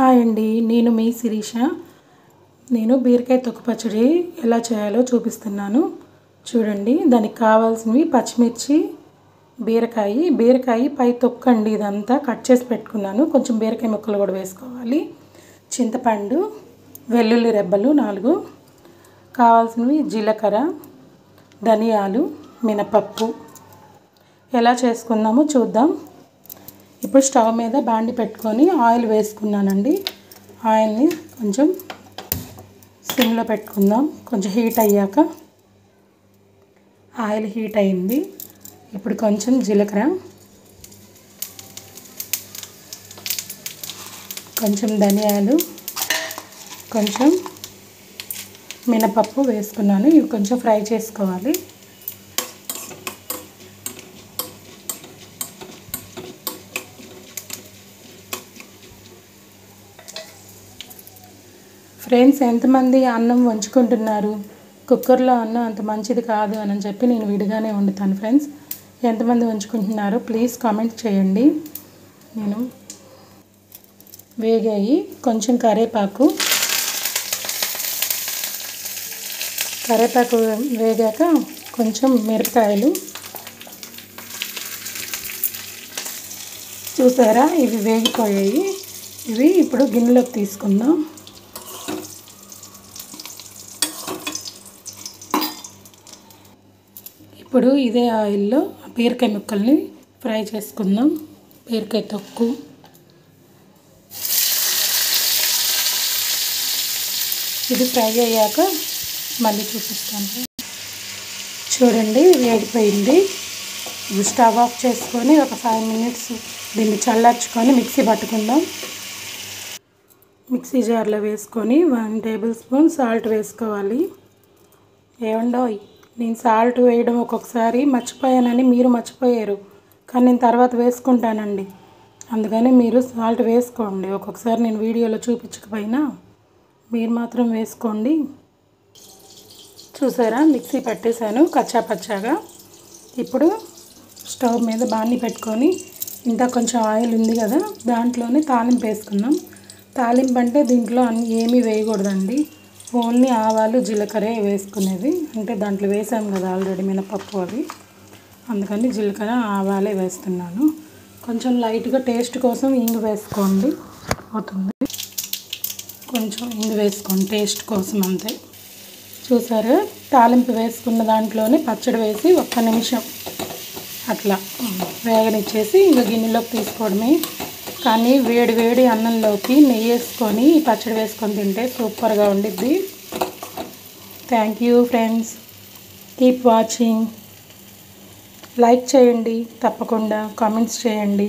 Hi అండి, నేను మీ శిరీష. నేను బీరకాయ తొక్కు పచ్చడి ఎలా చేయాలో చూపిస్తున్నాను. చూడండి, దానికి కావాల్సినవి పచ్చిమిర్చి, బీరకాయ పై తొక్కండి, ఇదంతా కట్ చేసి పెట్టుకున్నాను. కొంచెం బీరకాయ ముక్కలు కూడా వేసుకోవాలి. చింతపండు, వెల్లుల్లి రెబ్బలు 4, కావాల్సినవి జీలకర్ర, ధనియాలు, మినపప్పు. ఎలా చేసుకుందామో చూద్దాం. ఇప్పుడు స్టవ్ మీద బాండి పెట్టుకొని ఆయిల్ వేసుకున్నానండి. ఆయిల్ని కొంచెం సిమ్లో పెట్టుకుందాం. కొంచెం హీట్ అయ్యాక, ఆయిల్ హీట్ అయింది. ఇప్పుడు కొంచెం జీలకర్ర, కొంచెం ధనియాలు, కొంచెం మినపప్పు వేసుకున్నాను. ఇవి కొంచెం ఫ్రై చేసుకోవాలి. ఫ్రెండ్స్, ఎంతమంది అన్నం వంచుకుంటున్నారు? కుక్కర్లో అన్నం అంత మంచిది కాదు అని చెప్పి నేను విడిగానే వండుతాను. ఫ్రెండ్స్, ఎంతమంది వంచుకుంటున్నారో ప్లీజ్ కామెంట్ చేయండి. నేను వేగాయి. కొంచెం కరివేపాకు వేగాక కొంచెం మిరపకాయలు. చూసారా, ఇవి వేగిపోయాయి. ఇవి ఇప్పుడు గిన్నెలోకి తీసుకుందాం. ఇప్పుడు ఇదే ఆయిల్లో బీరకాయ ముక్కల్ని ఫ్రై చేసుకుందాం. బీరకాయ తొక్కు. ఇది ఫ్రై అయ్యాక మళ్ళీ చూపిస్తాను. చూడండి, వేడిపోయింది. ఇది స్టవ్ ఆఫ్ చేసుకొని ఒక 5 మినిట్స్ దీన్ని చల్లార్చుకొని మిక్సీ పట్టుకుందాం. మిక్సీ జార్లో వేసుకొని 1 టేబుల్ స్పూన్ సాల్ట్ వేసుకోవాలి. ఏమండోయ్, నేను సాల్ట్ వేయడం ఒక్కొక్కసారి మర్చిపోయానని మీరు మర్చిపోయారు, కానీ నేను తర్వాత వేసుకుంటానండి. అందుకని మీరు సాల్ట్ వేసుకోండి. ఒక్కొక్కసారి నేను వీడియోలో చూపించకపోయినా మీరు మాత్రం వేసుకోండి. చూసారా, మిక్సీ పట్టేశాను కచ్చా పచ్చాగా. ఇప్పుడు స్టవ్ మీద బాండి పెట్టుకొని, ఇంత కొంచెం ఆయిల్ ఉంది కదా, దాంట్లోనే తాలింపు వేసుకుందాం. తాలింపు అంటే దీంట్లో ఏమీ వేయకూడదండి. ఓన్లీ ఆవాలు, జీలకర్ర వేసుకునేది. అంటే దాంట్లో వేసాం కదా ఆల్రెడీ మినపప్పు అవి, అందుకని జీలకర్ర, ఆవాలే వేస్తున్నాను. కొంచెం లైట్గా టేస్ట్ కోసం ఇంగు వేసుకోండి, అవుతుంది. కొంచెం ఇంగు వేసుకోండి టేస్ట్ కోసం, అంతే. చూసారు, తాలింపు వేసుకున్న దాంట్లోనే పచ్చడి వేసి 1 నిమిషం అట్లా వేగనిచ్చేసి ఇంకా గిన్నెలోకి తీసుకోవడమే. కానీ వేడి వేడి అన్నంలోకి నెయ్యి వేసుకొని పచ్చడి వేసుకొని తింటే సూపర్గా ఉండిద్ది. Thank you friends, keep watching. Like చేయండి, తప్పకుండా కామెంట్స్ చేయండి.